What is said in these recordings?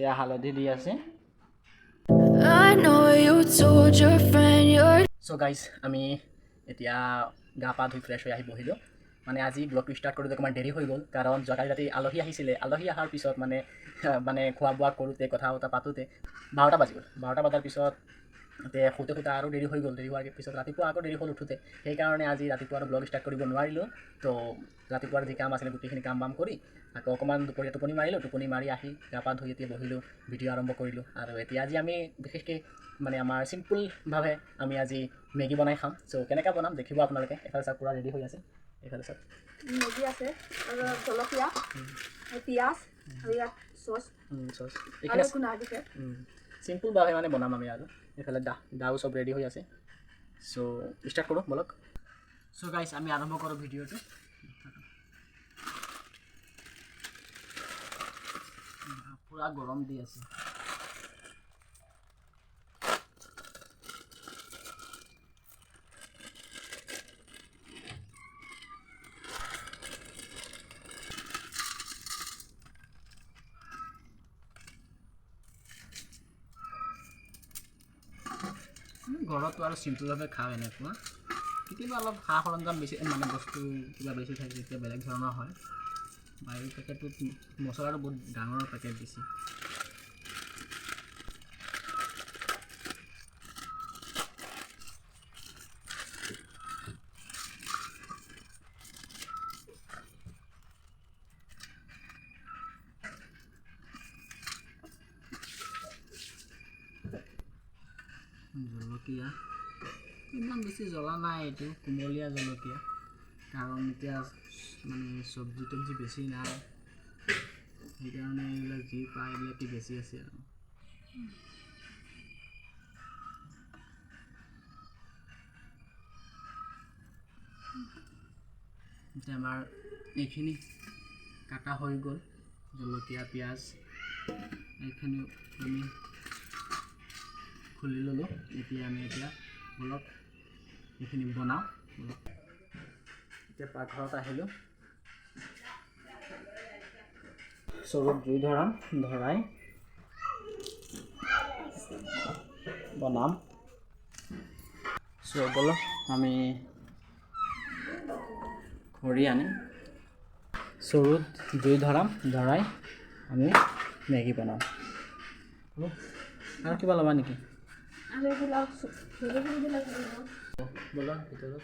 এয়া হালধি দি আছে। চ' গাইজ আমি এতিয়া গা পা ধুই ফ্ৰেছ হৈ আহি বহিলোঁ। মানে আজি ব্লগটো ষ্টাৰ্ট কৰোঁতে অকণমান দেৰি হৈ গ'ল, কাৰণ যোৱাকালি ৰাতি আলহী আহিছিলে। আলহী অহাৰ পিছত মানে খোৱা বোৱা কৰোঁতে কথা বতৰা পাতোঁতে 12টা বাজি গ'ল। 12টা বজাৰ পিছত শুতে আৰু দেৰি হৈ গ'ল। দেৰি হোৱাৰ পিছত ৰাতিপুৱা আকৌ দেৰি হ'ল উঠোঁতে। সেইকাৰণে আজি ৰাতিপুৱা আৰু ব্লগ ষ্টাৰ্ট কৰিব নোৱাৰিলোঁ। তো ৰাতিপুৱাৰ যি কাম আছিলে গোটেইখিনি কাম বাম কৰি আকৌ অকণমান দুপৰীয়া টোপনি মাৰিলোঁ। টোপনি মাৰি আহি গা পা ধুই এতিয়া বহিলোঁ, ভিডিঅ' আৰম্ভ কৰিলোঁ। আৰু এতিয়া আজি আমি বিশেষকৈ আমাৰ চিম্পুলভাৱে আমি আজি মেগী বনাই খাম। চ' কেনেকৈ বনাম দেখিব আপোনালোকে। এফালে চাওক পূৰা ৰেডি হৈ আছে, এইফালে চাওক মেগী আছে আৰু জলকীয়া, পিঁয়াজ আৰু ইয়াত চচ এইখিনি একো নাই দিছে। চিম্পুলভাৱে বনাম আমি। আৰু এইফালে দাও চব ৰেডি হৈ আছে। চ' ষ্টাৰ্ট কৰোঁ বলক। চ' গাইজ আমি আৰম্ভ কৰোঁ ভিডিঅ'টো। পূৰা গৰম দি আছে। ঘৰতো আৰু চিম্পুলভাৱে খাওঁ এনেকুৱা। কেতিয়াবা অলপ সা সৰঞ্জাম বেছি বস্তু কিবা বেছি থাকে তেতিয়া বেলেগ ধৰণৰ হয়। বাহিৰৰ পেকেটটোত মছলাটো বহুত ডাঙৰ পেকেট দিছে। জলকীয়া ইমান বেছি জ্বলা নাই, এইটো কুমলীয়া জলকীয়া, কাৰণ এতিয়া চব্জি তব্জি বেছি নাই, সেইকাৰণে এইবিলাক যি পায় এইবিলাকে বেছি আছে। আৰু এতিয়া আমাৰ এইখিনি কাটা হৈ গ'ল, জলকীয়া পিঁয়াজ এইখিনি আমি খুলি ল'লোঁ। এতিয়া অলপ এইখিনি বনাওঁ। এতিয়া পাকঘৰত আহিলোঁ। চৰুত জুই ধৰাই বনাম। চ' বলক আমি খৰি আনিম, চৰুত জুই ধৰাই আমি মেগী বনাম। আৰু কিবা ল'বা নেকি? ব'লা ভিতৰত।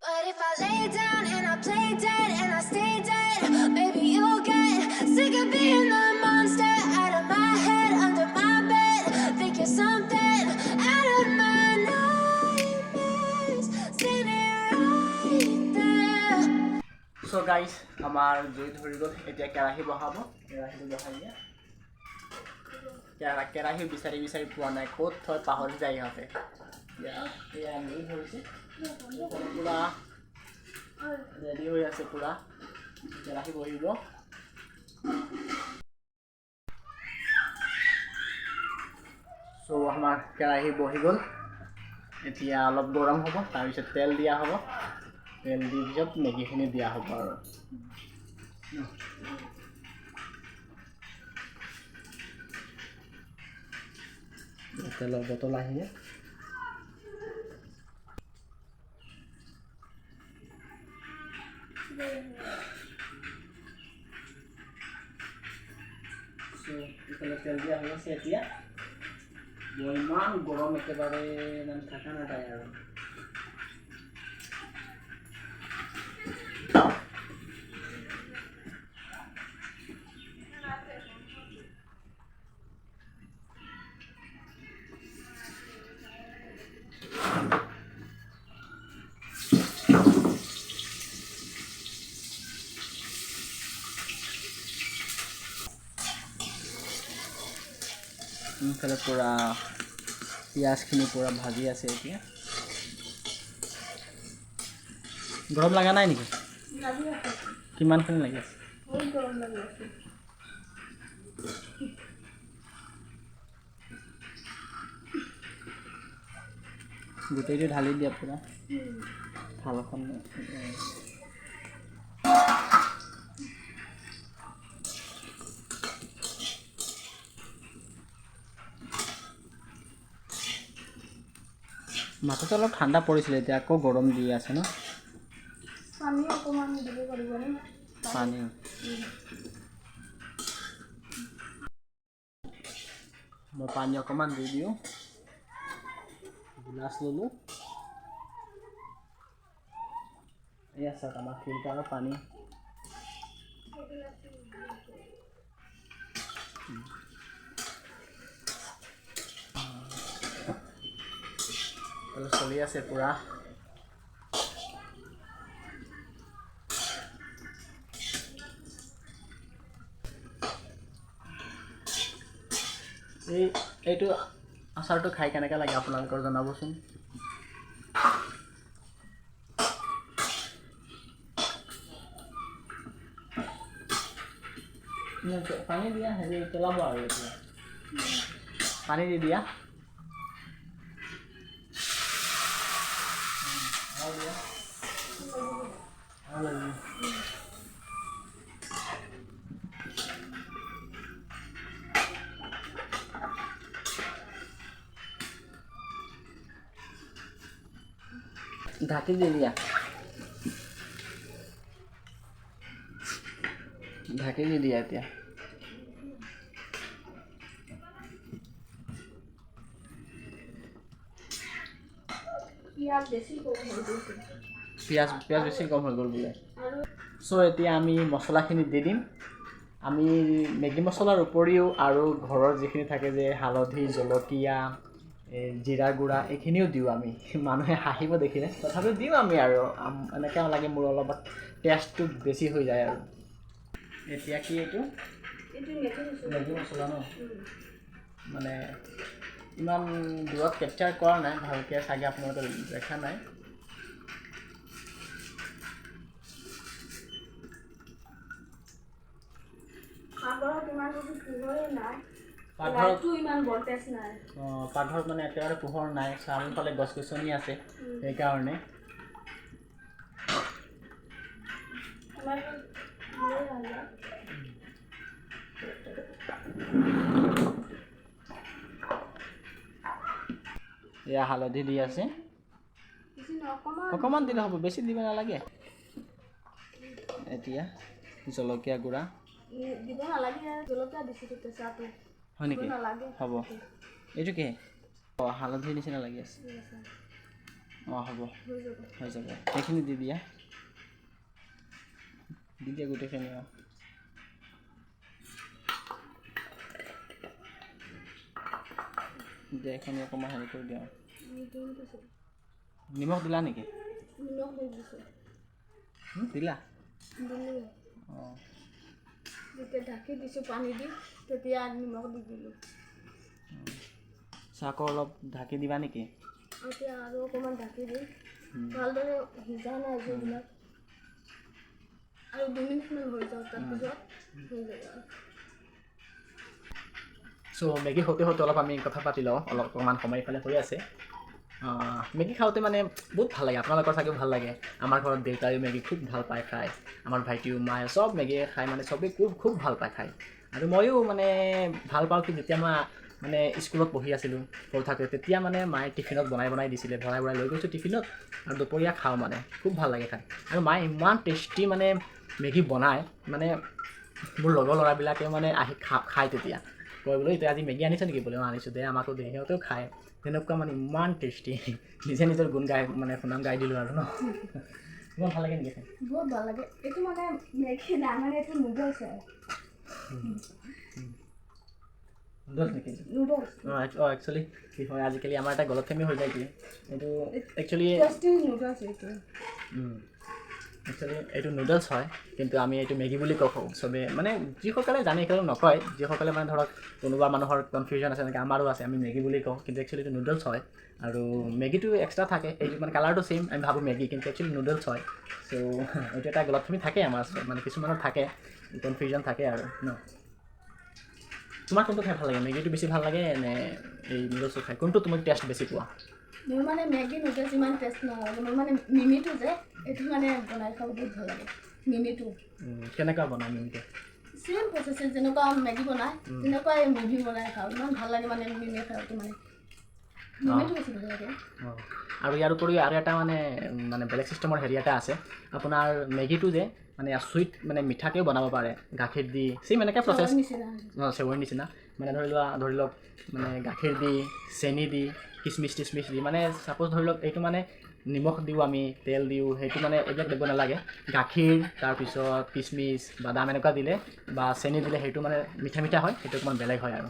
But if I lay down and I play dead and I stay dead, maybe you'll get sick of being the monster out of my head, under my bed, thinking something out of my nightmares, standing right there. So guys, আমাৰ জুই ধৰি গ'ল। এতিয়া কেৰাহী বহাব। কেৰাহীটো বহাই দিয়ে। কেৰাহী বিচাৰি পোৱা নাই, ক'ত থৈ পাহৰি যায় ইহঁতে। এয়া জুই ধৰিছে, পূৰা ৰেডি হৈ আছে। পূৰা কেৰাহী বহিব। চ' আমাৰ কেৰাহী বহি গ'ল। এতিয়া অলপ গৰম হ'ব, তাৰপিছত তেল দিয়া হ'ব। তেল দি পিছত মেগীখিনি দিয়া হ'ব। আৰু তেলৰ বটল আহিলে ইফালে তেল দিয়া হৈ আছে। এতিয়া ইমান গৰম, একেবাৰে থকা নাযায় আৰু। ইফালে পূৰা পিঁয়াজখিনি পূৰা ভাজি আছে। এতিয়া গৰম লগা নাই নেকি? কিমানখিনি লাগি আছে? গোটেইটো ঢালি দিয়া পূৰা থালখন। মাথাটো অলপ ঠাণ্ডা পৰিছিলে এতিয়া আকৌ গৰম দি আছে ন পানী অকণমান দিব পাৰিবনে পানী মই পানী অকণমান দি দিওঁ গিলাচ ল'লোঁ এয়া চাওক আমাৰ ফিল্টাৰৰ পানী চলি আছে পূৰা এইটো আচাৰটো খাই কেনেকৈ লাগে আপোনালোকৰ জনাবচোন পানী দিয়া হেৰি পেলাব আৰু এতিয়া পানী দি দিয়া ঢাকি দি দিয়া ঢাকি দি দিয়া এতিয়া পিঁয়াজ বেছি কম হৈ গৈছে পিঁয়াজ বেছি কম হৈ গ'ল বোলে চ' এতিয়া আমি মছলাখিনি দি দিম আমি মেগী মছলাৰ উপৰিও আৰু ঘৰৰ যিখিনি থাকে যে হালধি জলকীয়া জিৰাৰ গুড়া এইখিনিও দিওঁ আমি মানুহে হাঁহিব দেখিলে তথাপিও দিওঁ আমি আৰু এনেকৈ লাগে মোৰ অলপ টেষ্টটো বেছি হৈ যায় আৰু এতিয়া কি এইটো মেগী মছলা ন মানে ইমান দূৰত কেপচাৰ কৰা নাই ভালকৈ চাগে আপোনালোকে দেখা নাই পাকঘৰত ইমান বেছি পোহৰে নাই পাকঘৰত লাইটটো ইমান ভল্টেজ নাই পাকঘৰত মানে একেবাৰে পোহৰ নাই চাৰিওফালে গছ গছনি আছে সেইকাৰণে এয়া হালধি দি আছে অকণমান দিলে হ'ব বেছি দিব নালাগে এতিয়া জলকীয়া গুড়া দিব নালাগে জলকীয়া দিছোঁ কেঁচাটো হয় নেকি নালাগে হ'ব এইটো কি অঁ হালধিৰ নিচিনা লাগি আছে অঁ হ'ব হৈ যাব সেইখিনি দি দিয়া গোটেইখিনি অঁ দিয়া এইখিনি অকণমান হেৰি কৰি দিয়া নিমখ দিলা নেকি দিলা অঁ যেতিয়া ঢাকি দিছোঁ পানী দি তেতিয়া নিমখ দি দিলোঁ আকৌ অলপ ঢাকি দিবা নেকি এতিয়া আৰু অকণমান ঢাকি দিম ভালদৰে সিজা নাই যিবিলাক আৰু 2 মিনিটমান হৈ যাওক তাৰপিছত হৈ যাব চ' মেগী হওঁতে অলপ আমি কথা পাতি লওঁ অকণমান সময় ইফালে হৈ আছে মেগী খাওঁতে মানে বহুত ভাল লাগে আপোনালোকৰ চাগেও ভাল লাগে আমাৰ ঘৰত দেউতাইও মেগী খুব ভাল পায় খায় আমাৰ ভাইটিও মায়ে চব মেগী খায় মানে চবেই খুব ভাল পায় খায় আৰু ময়ো মানে ভাল পাওঁ কি যেতিয়া মই মানে স্কুলত পঢ়ি আছিলোঁ সৰু থাকোঁতে তেতিয়া মানে মায়ে টিফিনত বনাই দিছিলে ভৰাই লৈ গৈছোঁ টিফিনত আৰু দুপৰীয়া খাওঁ মানে খুব ভাল লাগে খায় আৰু মায়ে ইমান টেষ্টি মানে মেগী বনায় মানে মোৰ লগৰ ল'ৰাবিলাকেও মানে আহি খায় তেতিয়া কয় বোলে এতিয়া আজি মেগী আনিছে নেকি বোলে আনিছোঁ দে আমাকো দে সিহঁতেও খায় তেনেকুৱা মানে ইমান টেষ্টি নিজে নিজৰ গুণ গাই মানে সুনাম গাই দিলোঁ আৰু ন ইমান ভাল লাগে নেকি খাই বহুত ভাল লাগে এইটো মানে মেগী নাই মানে এইটো নুডলছ হয় নুডলছ নেকি নুডলছ অঁ একচুৱেলি কি হয় আজিকালি আমাৰ এটা গলতফেমি হৈ যায় কি এইটো একচুৱেলি নুডলছ এইটো একচুৱেলি এইটো নুডলছ হয় কিন্তু আমি এইটো মেগী বুলি কওঁ চবেই মানে যিসকলে জানে সেইসকলে নকয় যিসকলে মানে ধৰক কোনোবা মানুহৰ কনফিউজন আছে এনেকৈ আমাৰো আছে আমি মেগী বুলি কওঁ কিন্তু একচুৱেলি এইটো নুডলছ হয় আৰু মেগীটো এক্সট্ৰা থাকে এইটো মানে কালাৰটো ছেইম আমি ভাবোঁ মেগী কিন্তু একচুৱেলি নুডলছ হয় চ' এইটো এটা গলতফেমি থাকে আমাৰ মানে কিছুমানৰ থাকে কনফিউজন থাকে আৰু ন তোমাৰ কোনটো খাই ভাল লাগে মেগীটো বেছি ভাল লাগে নে এই নুডলছটো খাই কোনটো তুমি টেষ্ট বেছি পোৱা মোৰ মানে মেগী নুডলছ ইমান টেষ্ট নালাগে মোৰ মানে মিমিটো যে এইটো মানে বনাই খাব বহুত ভাল লাগে মিমিটো কেনেকুৱা বনাই মিমিটো ছেম প্ৰচেছ যেনেকুৱা মেগী বনায় তেনেকুৱাই মিমি বনাই খাওঁ ইমান ভাল লাগে মানে মিমি খাওঁটো মানে মিমিটো বেছি ভাল লাগে আৰু ইয়াৰ উপৰিও আৰু এটা মানে বেলেগ চিষ্টেমৰ হেৰি এটা আছে আপোনাৰ মেগীটো যে মানে চুইট মানে মিঠাকৈও বনাব পাৰে গাখীৰ দি চেম এনেকৈ প্ৰচেছ চেৱৈৰ নিচিনা মানে ধৰি লওক মানে গাখীৰ দি চেনি দি কিচমিচ টিচমিচ দি মানে ছাপ'জ ধৰি লওক এইটো মানে নিমখ দিওঁ আমি তেল দিওঁ সেইটো মানে এইবিলাক দিব নালাগে গাখীৰ তাৰপিছত কিচমিচ বাদাম এনেকুৱা দিলে বা চেনি দিলে সেইটো মানে মিঠা মিঠা হয় সেইটো অকণমান বেলেগ হয় আৰু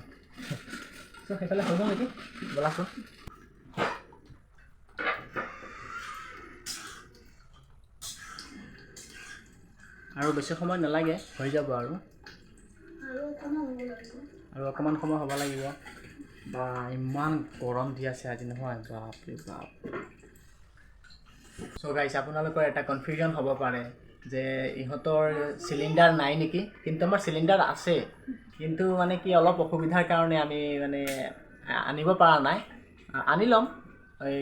চ' সেইফালে হৈ গ'ল নেকি ব'লাচোন আৰু বেছি সময় নালাগে হৈ যাব আৰু অকণমান সময় হ'ব লাগিব বা ইমান গৰম দি আছে আজি নহয় বাপৰে বাপ চ' গাইছ আপোনালোকৰ এটা কনফিউজন হ'ব পাৰে যে ইহঁতৰ চিলিণ্ডাৰ নাই নেকি কিন্তু আমাৰ চিলিণ্ডাৰ আছে কিন্তু মানে কি অলপ অসুবিধাৰ কাৰণে আমি মানে আনিব পৰা নাই আনি ল'ম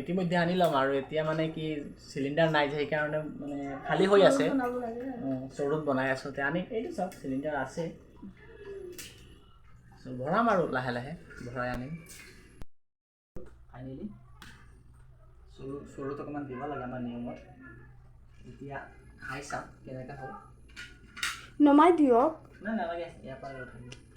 ইতিমধ্যে আনি ল'ম আৰু এতিয়া মানে কি চিলিণ্ডাৰ নাই যে সেইকাৰণে মানে খালী হৈ আছে চৰুত বনাই আছোঁ এতিয়া আনি এইটো চাওক চিলিণ্ডাৰ আছে চ' ভৰাম আৰু লাহে লাহে ভৰাই আনিম ফাইনেলি চৰুত অকণমান দিব লাগে আমাৰ নিয়মত এতিয়া খাই চাম কেনেকৈ হ'ল নমাই দিয়ক নাই নালাগে ইয়াৰ পৰা উঠাই দিম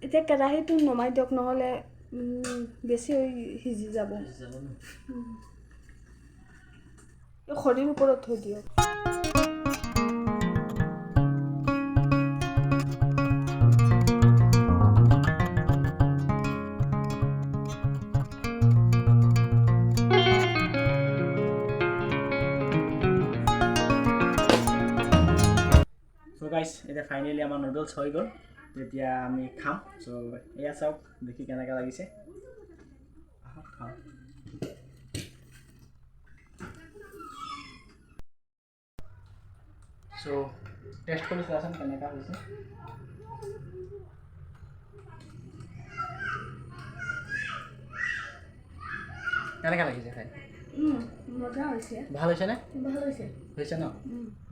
এতিয়া কেৰাহীটো নমাই দিয়ক নহ'লে বেছি সিজি যাব খৰিৰ ওপৰত থৈ দিয়ক চ' গাইছ এতিয়া ফাইনেলি আমাৰ নুডলছ হৈ গ'ল এতিয়া আমি খাম চ' এয়া চাওক দেখি কেনেকৈ লাগিছে খাওঁ চ' টেষ্ট কৰি চোৱাচোন কেনেকুৱা হৈছে কেনেকুৱা লাগিছে খাই মজা হৈছে ভাল হৈছেনে ভাল হৈছে হৈছে ন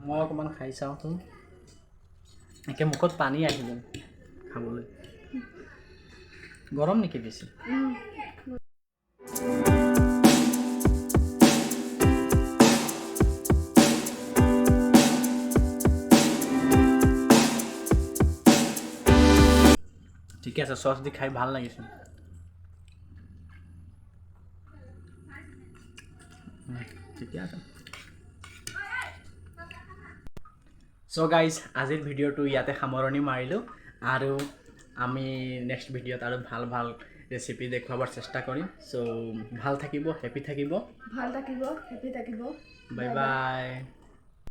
মই অকণমান খাই চাওঁচোন একে মুখত পানী আহি গ'ল খাবলৈ গৰম নেকি বেছি ঠিকে আছে চচ দি খাই ভাল লাগিছে ঠিকে আছে চ' গাইজ আজিৰ ভিডিঅ'টো ইয়াতে সামৰণি মাৰিলোঁ আৰু আমি নেক্সট ভিডিঅ'ত আৰু ভাল ভাল ৰেচিপি দেখুৱাবৰ চেষ্টা কৰিম চ' ভাল থাকিব হেপী থাকিব ভাল থাকিব হেপী থাকিব বাই বাই